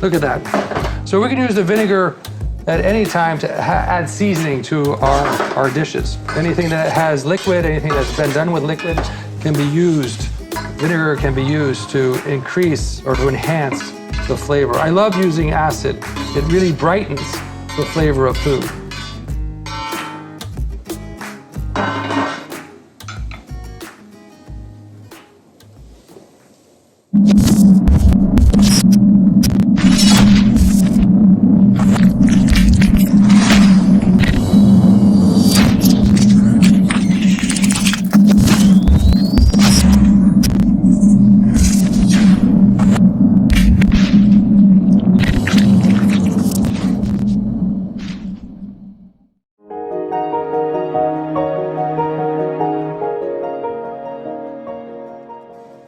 Look at that. So we can use the vinegar at any time to add seasoning to our dishes. Anything that has liquid, anything that's been done with liquid can be used. Vinegar can be used to increase or to enhance the flavor. I love using acid. It really brightens the flavor of food.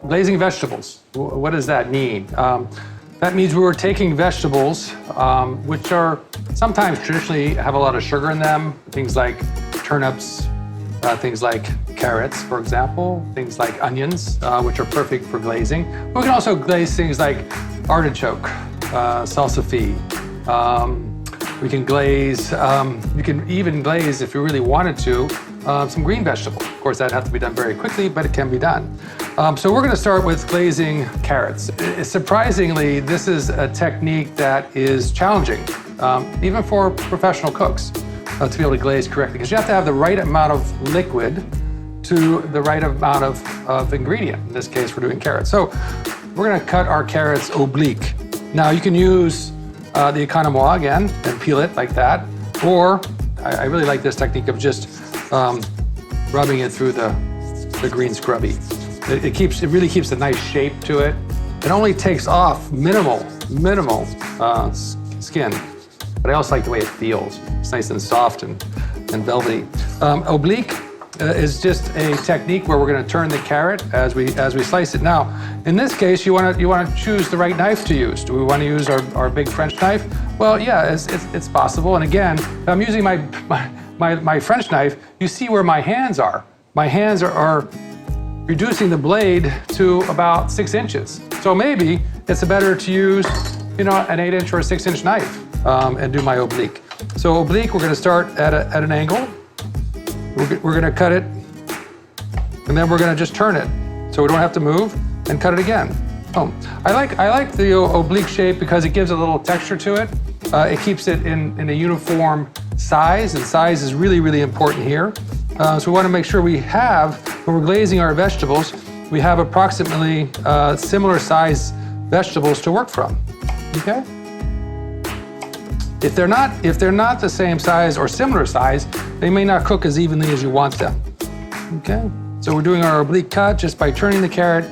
Glazing vegetables, what does that mean? That means we were taking vegetables, which are sometimes traditionally have a lot of sugar in them, things like turnips, things like carrots, for example, things like onions, which are perfect for glazing. But we can also glaze things like artichoke, salsify. We can glaze, you can even glaze, if you really wanted to, some green vegetable. Of course, that'd have to be done very quickly, but it can be done. So we're gonna start with glazing carrots. Surprisingly, this is a technique that is challenging, even for professional cooks, to be able to glaze correctly, because you have to have the right amount of liquid to the right amount of ingredient. In this case, we're doing carrots. So we're gonna cut our carrots oblique. Now you can use the economois again and peel it like that, or I really like this technique of just rubbing it through the green scrubby. It really keeps a nice shape to it. It only takes off minimal skin, but I also like the way it feels. It's nice and soft and velvety. Oblique is just a technique where we're going to turn the carrot as we slice it. Now, in this case, you want to choose the right knife to use. Do we want to use our big French knife? Well, yeah, it's possible. And again, if I'm using my French knife, you see where my hands are. My hands are reducing the blade to about 6 inches. So maybe it's better to use, an 8-inch or a 6-inch knife and do my oblique. So oblique, we're going to start at an angle. We're going to cut it, and then we're going to just turn it, so we don't have to move, and cut it again. I like the oblique shape because it gives a little texture to it. It keeps it in a uniform size, and size is really, really important here. So we want to make sure we have, when we're glazing our vegetables, we have approximately similar size vegetables to work from. Okay? If they're not the same size or similar size, they may not cook as evenly as you want them. Okay? So we're doing our oblique cut just by turning the carrot.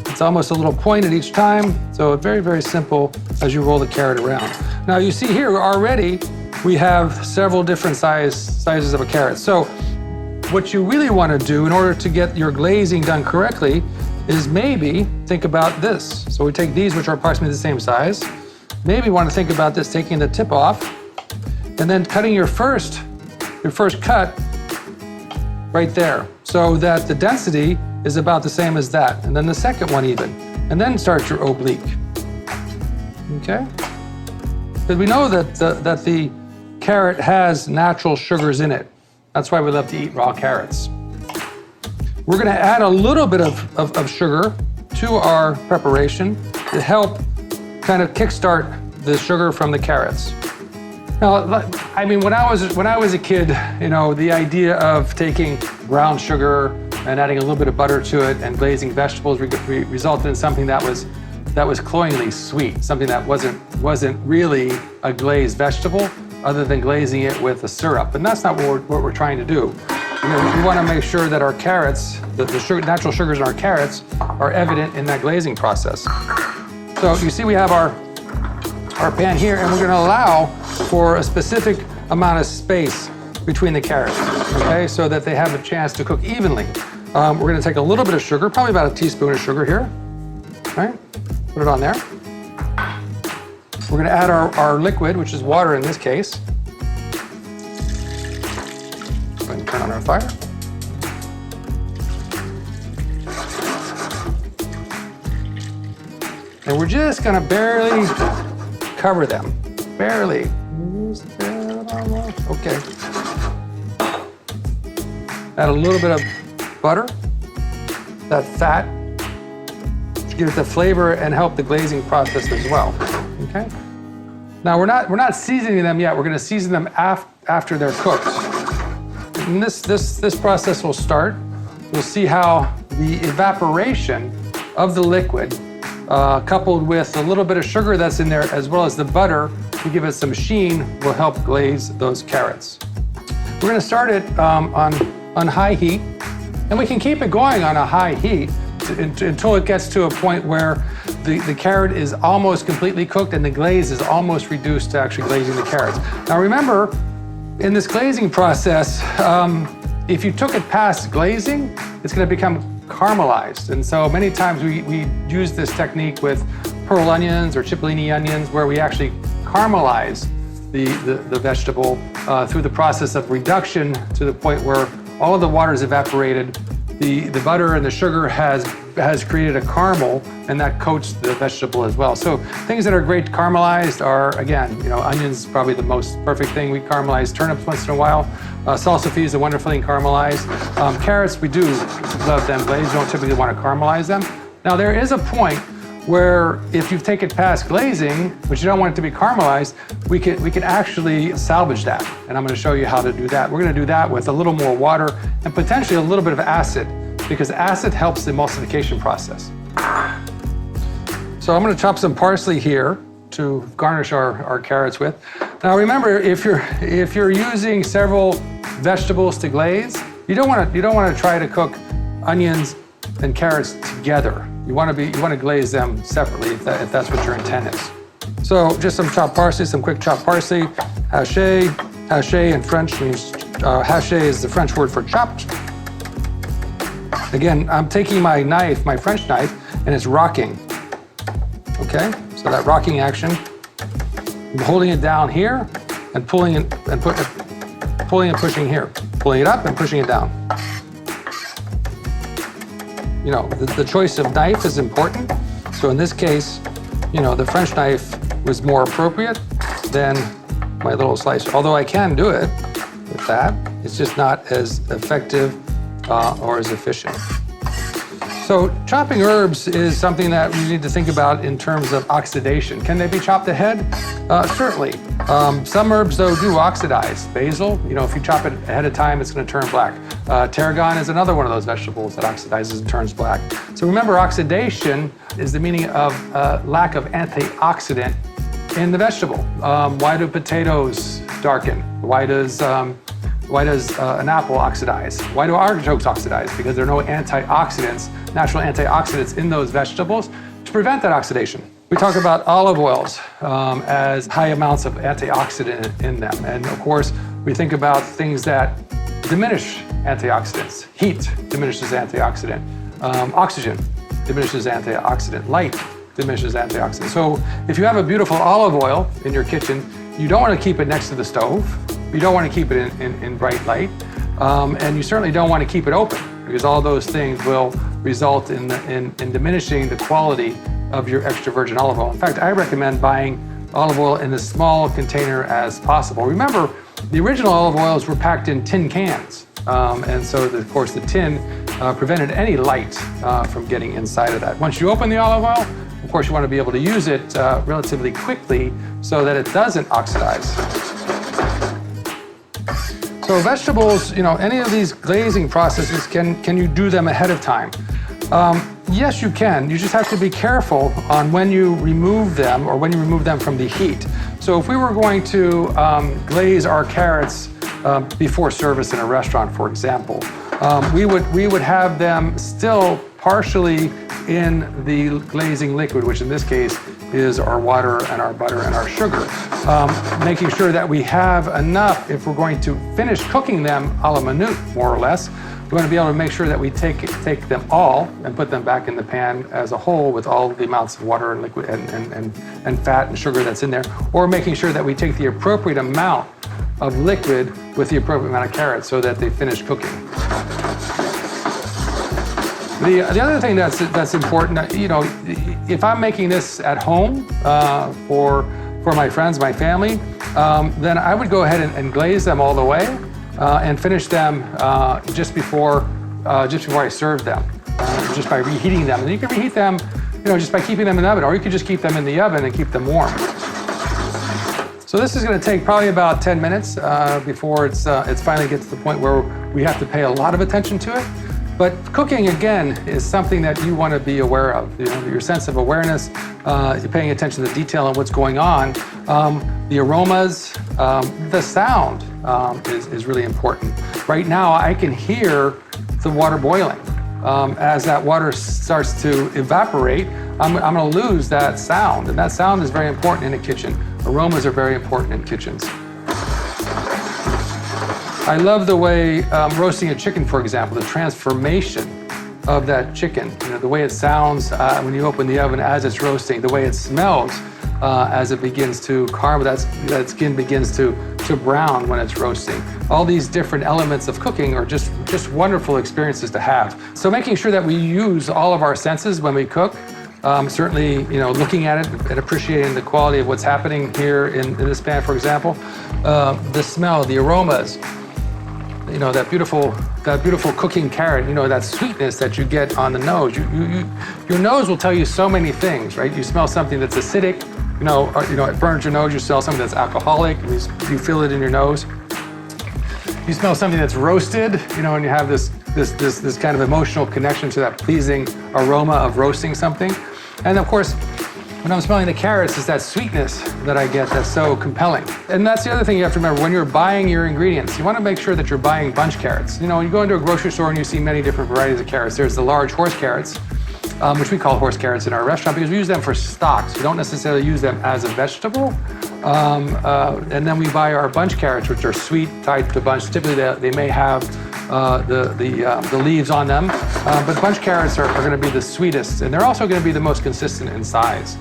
It's almost a little pointed each time, so very, very simple as you roll the carrot around. Now you see here already we have several different sizes of a carrot. So what you really want to do in order to get your glazing done correctly is maybe think about this. So we take these, which are approximately the same size. Maybe you want to think about this, taking the tip off and then cutting your first cut right there, so that the density is about the same as that. And then the second one even. And then start your oblique. Okay? Because we know that the carrot has natural sugars in it. That's why we love to eat raw carrots. We're gonna add a little bit of sugar to our preparation to help kind of kickstart the sugar from the carrots. Now, I mean, when I was a kid, the idea of taking brown sugar and adding a little bit of butter to it and glazing vegetables resulted in something that was cloyingly sweet, something that wasn't really a glazed vegetable, other than glazing it with a syrup. And that's not what we're trying to do. We want to make sure that our carrots, the natural sugars in our carrots, are evident in that glazing process. So you see we have our pan here, and we're going to allow for a specific amount of space between the carrots, okay, so that they have a chance to cook evenly. We're going to take a little bit of sugar, probably about a teaspoon of sugar here. All right, put it on there. We're going to add our liquid, which is water in this case. Go ahead and turn on our fire. And we're just going to barely cover them, barely. Okay. Add a little bit of butter, that fat, to give it the flavor and help the glazing process as well. Okay. Now we're not seasoning them yet. We're going to season them after they're cooked. And this process will start. You'll see how the evaporation of the liquid, coupled with a little bit of sugar that's in there, as well as the butter to give it some sheen, will help glaze those carrots. We're going to start it on high heat, and we can keep it going on a high heat until it gets to a point where the carrot is almost completely cooked and the glaze is almost reduced to actually glazing the carrots. Now remember, in this glazing process, if you took it past glazing, it's going to become caramelized. And so many times we use this technique with pearl onions or cipollini onions, where we actually caramelize the vegetable through the process of reduction to the point where all of the water is evaporated. The butter and the sugar has created a caramel, and that coats the vegetable as well. So things that are great caramelized are, again, onions is probably the most perfect thing. We caramelize turnips once in a while. Salsify is a wonderful thing caramelized. Carrots, we do love them glazed. You don't typically want to caramelize them. Now there is a point where if you take it past glazing, but you don't want it to be caramelized, we can actually salvage that. And I'm going to show you how to do that. We're going to do that with a little more water and potentially a little bit of acid, because acid helps the emulsification process. So I'm going to chop some parsley here to garnish our carrots with. Now remember, if you're using several vegetables to glaze, you don't want to try to cook onions and carrots together. You want to glaze them separately if that's what your intent is. So just some chopped parsley, some quick chopped parsley, haché. Haché in French means, haché is the French word for chopped. Again, I'm taking my knife, my French knife, and it's rocking. Okay, so that rocking action, I'm holding it down here and pulling it and pulling and pushing here. Pulling it up and pushing it down. The choice of knife is important. So in this case, the French knife was more appropriate than my little slicer. Although I can do it with that, it's just not as effective or as efficient. So chopping herbs is something that we need to think about in terms of oxidation. Can they be chopped ahead? Certainly. Some herbs, though, do oxidize. Basil, if you chop it ahead of time, it's going to turn black. Tarragon is another one of those vegetables that oxidizes and turns black. So remember, oxidation is the meaning of lack of antioxidant in the vegetable. Why do potatoes darken? Why does an apple oxidize? Why do artichokes oxidize? Because there are no antioxidants, natural antioxidants in those vegetables to prevent that oxidation. We talk about olive oils as high amounts of antioxidant in them. And of course, we think about things that diminish antioxidants. Heat diminishes antioxidant. Oxygen diminishes antioxidant. Light diminishes antioxidant. So if you have a beautiful olive oil in your kitchen, you don't want to keep it next to the stove. You don't want to keep it in bright light. And you certainly don't want to keep it open, because all those things will result in diminishing the quality of your extra virgin olive oil. In fact, I recommend buying olive oil in as small container as possible. Remember, the original olive oils were packed in tin cans. And so, of course, the tin prevented any light from getting inside of that. Once you open the olive oil, of course, you want to be able to use it relatively quickly so that it doesn't oxidize. So vegetables, any of these glazing processes, can you do them ahead of time? Yes, you can. You just have to be careful on when you remove them or when you remove them from the heat. So if we were going to glaze our carrots before service in a restaurant, for example, we would have them still partially in the glazing liquid, which in this case is our water and our butter and our sugar. Making sure that we have enough if we're going to finish cooking them a la minute, more or less. We want to be able to make sure that we take them all and put them back in the pan as a whole with all the amounts of water and liquid and fat and sugar that's in there, or making sure that we take the appropriate amount of liquid with the appropriate amount of carrots so that they finish cooking. The other thing that's important, if I'm making this at home for for my friends, my family, then I would go ahead and glaze them all the way and finish them just before I serve them, just by reheating them. And you can reheat them, just by keeping them in the oven, or you could just keep them in the oven and keep them warm. So this is going to take probably about 10 minutes before it's finally gets to the point where we have to pay a lot of attention to it. But cooking, again, is something that you want to be aware of. Your sense of awareness, you're paying attention to the detail on what's going on. The aromas, the sound is really important. Right now, I can hear the water boiling. As that water starts to evaporate, I'm going to lose that sound. And that sound is very important in a kitchen. Aromas are very important in kitchens. I love the way roasting a chicken, for example, the transformation of that chicken. The way it sounds when you open the oven as it's roasting, the way it smells as it begins to caramelize, that skin begins to brown when it's roasting. All these different elements of cooking are just wonderful experiences to have. So making sure that we use all of our senses when we cook, certainly, looking at it and appreciating the quality of what's happening here in this pan, for example, the smell, the aromas, that beautiful cooking carrot, that sweetness that you get on the nose. Your nose will tell you so many things, right? You smell something that's acidic, it burns your nose. You smell something that's alcoholic, you feel it in your nose. You smell something that's roasted, and you have this kind of emotional connection to that pleasing aroma of roasting something. And of course, when I'm smelling the carrots, it's that sweetness that I get that's so compelling. And that's the other thing you have to remember when you're buying your ingredients. You want to make sure that you're buying bunch carrots. When you go into a grocery store and you see many different varieties of carrots, there's the large horse carrots, which we call horse carrots in our restaurant because we use them for stocks. We don't necessarily use them as a vegetable. And then we buy our bunch carrots, which are sweet, tied to bunch. Typically, they may have the leaves on them, but bunch carrots are going to be the sweetest, and they're also going to be the most consistent in size.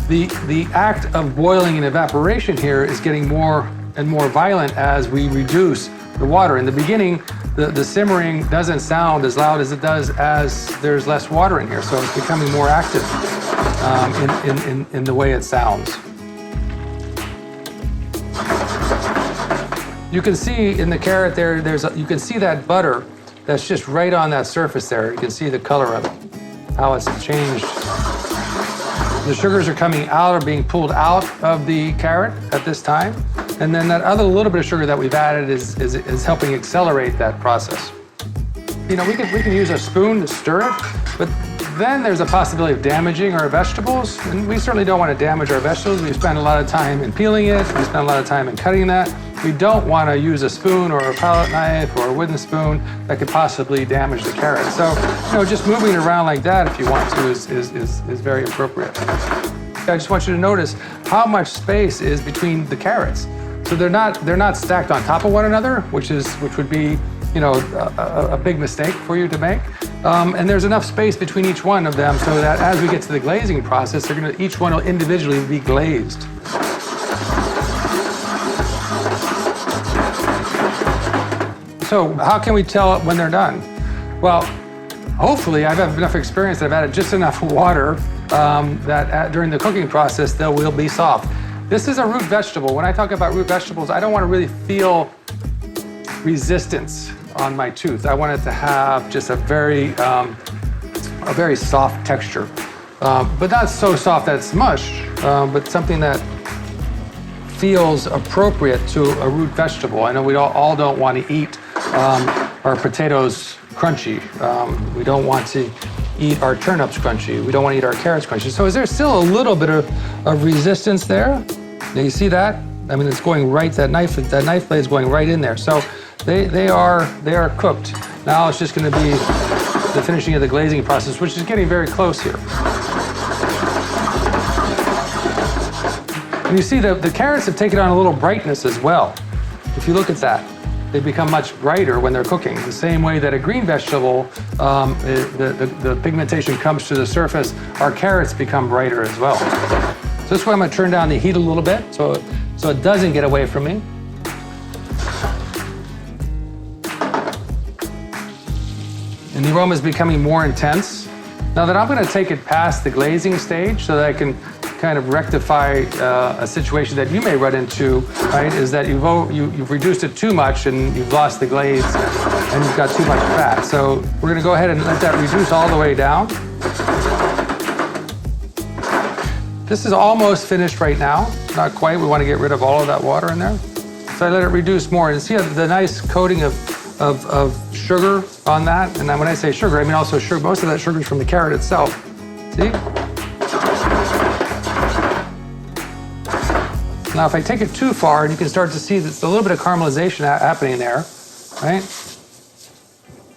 The act of boiling and evaporation here is getting more and more violent as we reduce the water. In the beginning, the simmering doesn't sound as loud as it does as there's less water in here, so it's becoming more active in the way it sounds. You can see in the carrot there, you can see that butter that's just right on that surface there. You can see the color of it, how it's changed. The sugars are coming out or being pulled out of the carrot at this time. And then that other little bit of sugar that we've added is helping accelerate that process. We can use a spoon to stir it, but then there's a possibility of damaging our vegetables. And we certainly don't want to damage our vegetables. We spend a lot of time in peeling it. We spend a lot of time in cutting that. We don't want to use a spoon or a palette knife or a wooden spoon that could possibly damage the carrot. So, just moving it around like that if you want to is very appropriate. I just want you to notice how much space is between the carrots. So they're not stacked on top of one another, which would be a big mistake for you to make. And there's enough space between each one of them so that as we get to the glazing process, each one will individually be glazed. So how can we tell when they're done? Well, hopefully I've had enough experience that I've added just enough water that during the cooking process, they will be soft. This is a root vegetable. When I talk about root vegetables, I don't want to really feel resistance on my tooth. I want it to have just a very soft texture, but not so soft that it's mush, but something that feels appropriate to a root vegetable. I know we all don't want to eat our potatoes crunchy. We don't want to eat our turnips crunchy. We don't want to eat our carrots crunchy. So is there still a little bit of resistance there? Now you see that? I mean, it's going right, that knife blade is going right in there. So they are cooked. Now it's just going to be the finishing of the glazing process, which is getting very close here. And you see the carrots have taken on a little brightness as well. If you look at that, they become much brighter when they're cooking. The same way that a green vegetable, the pigmentation comes to the surface, our carrots become brighter as well. So this way I'm gonna turn down the heat a little bit so it doesn't get away from me. And the aroma is becoming more intense. Now that I'm gonna take it past the glazing stage so that I can kind of rectify a situation that you may run into, right, is that you've reduced it too much and you've lost the glaze and you've got too much fat. So we're gonna go ahead and let that reduce all the way down. This is almost finished right now, not quite. We want to get rid of all of that water in there. So I let it reduce more. And see the nice coating of sugar on that? And then when I say sugar, I mean also sugar. Most of that sugar is from the carrot itself. See? Now, if I take it too far, and you can start to see there's a little bit of caramelization happening there, right?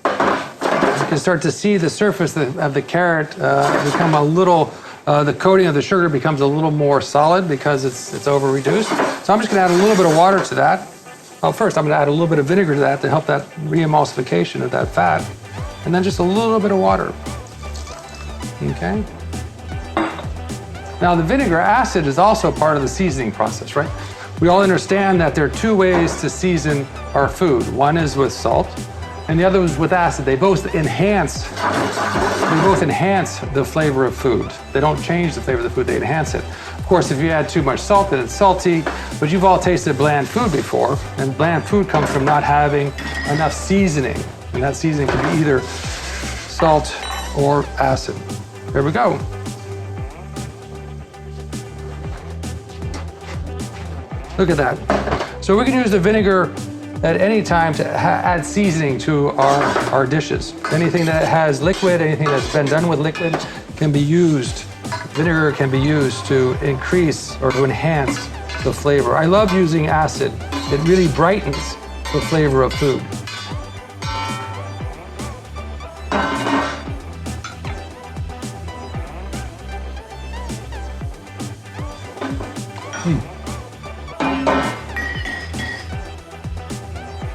You can start to see the surface of the carrot become a little, the coating of the sugar becomes a little more solid because it's over-reduced. So I'm just gonna add a little bit of water to that. Well, first I'm gonna add a little bit of vinegar to that to help that re-emulsification of that fat. And then just a little bit of water, okay? Now, the vinegar acid is also part of the seasoning process, right? We all understand that there are two ways to season our food. One is with salt, and the other is with acid. They both enhance the flavor of food. They don't change the flavor of the food, they enhance it. Of course, if you add too much salt, then it's salty, but you've all tasted bland food before, and bland food comes from not having enough seasoning. And that seasoning can be either salt or acid. There we go. Look at that. So we can use the vinegar at any time to add seasoning to our dishes. Anything that has liquid, anything that's been done with liquid can be used. Vinegar can be used to increase or to enhance the flavor. I love using acid. It really brightens the flavor of food.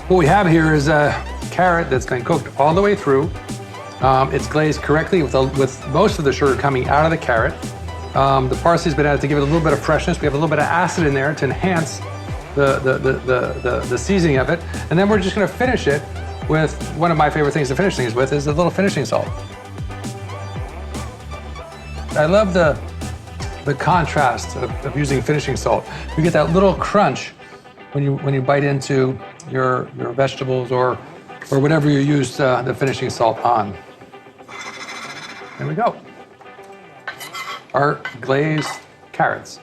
What we have here is a carrot that's been cooked all the way through. It's glazed correctly with most of the sugar coming out of the carrot. The parsley's been added to give it a little bit of freshness. We have a little bit of acid in there to enhance the seasoning of it. And then we're just gonna finish it with one of my favorite things to finish things with is a little finishing salt. I love the contrast of using finishing salt. You get that little crunch when you bite into your vegetables or whatever you use the finishing salt on. There we go. Our glazed carrots.